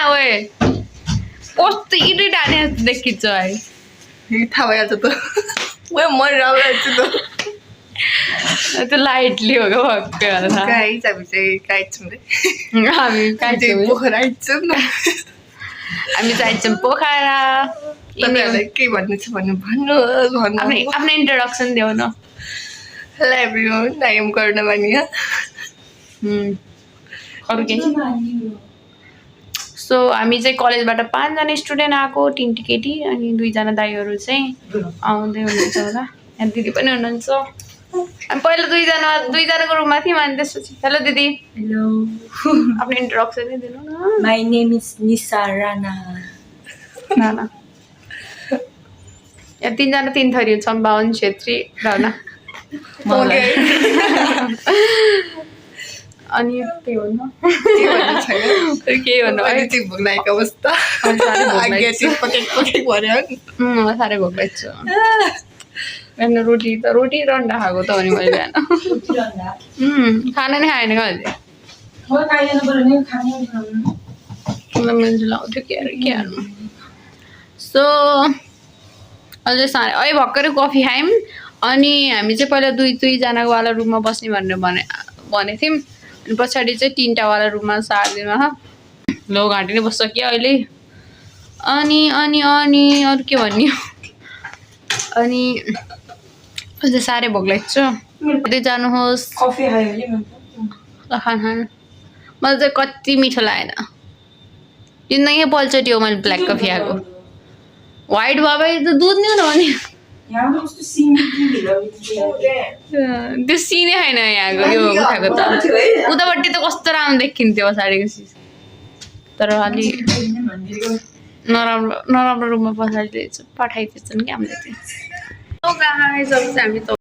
ओए कस्तो इरिट हाने देखिन्छ है थाहा भइहाल्छ त मरिरहेको त त्यो लाइटली हो क्या भक्कै होला गाइस हामी चाहिँ गाइड छौँ हामी चाहिँ पोखरा आइन्छौँ न हामी जान्छौँ पोखरा तपाईँहरूलाई के भन्नु छ भने भन्नु आफ्नो इन्ट्रोडक्सन देऊ न हेलो एभ्रिवान आई एम करुणा मानिया अरू के सो हामी चाहिँ कलेजबाट 5 जना स्टुडेन्ट आएको 3 केटी अनि 2 जना दाइहरू चाहिँ आउँदै हुनुहुन्छ होला यहाँ दिदी पनि हुनुहुन्छ हामी पहिला 2 जनाको रुममा थियौँ अनि त्यसपछि हेलो दिदी हेलो आफ्नो इन्ट्रोडक्सन नै दिनु न माई नेम इज निसा राणा नाना यहाँ 3 जना 3 थरी छौँ बाहुन छेत्री राणा अनि त्यही हो न केही भन्नु भोक लागेको अवस्था साह्रै भोक लाग्छ बिहान रोटी र अन्डा खाएको त हो नि मैले बिहान खाना नै खाएन क्या अहिले मान्छे लाउँथ्यो के हाल्नु सो अझै साह्रै अहिले भर्खरै कफी खायौँ अनि हामी चाहिँ पहिला 2 जनाको वाला रुममा बस्ने भनेर भनेको थियौँ अनि पछाडि चाहिँ 3टा वाला रुममा सार्दिनमा लो घाँटी नै बस्छ कि अहिले अनि अरू के भन्ने अनि अझै साह्रै भोक लाग्छ कतै जानुहोस् कफी खायो नि खाना मलाई चाहिँ कति मिठो लागेन जिन्दगी पल्चोटि हो मैले ब्ल्याक कफी खाएको व्हाइट भए भए त दुध नि हो न भने त्यो सिनै छैन यहाँको यो उठाएको त उतापट्टि त कस्तो राम्रो देखिन्थ्यो पछाडिको चिज तर अलि नराम्रो रुममा पठाइदिएछन् कि हामीले चाहिँ हामी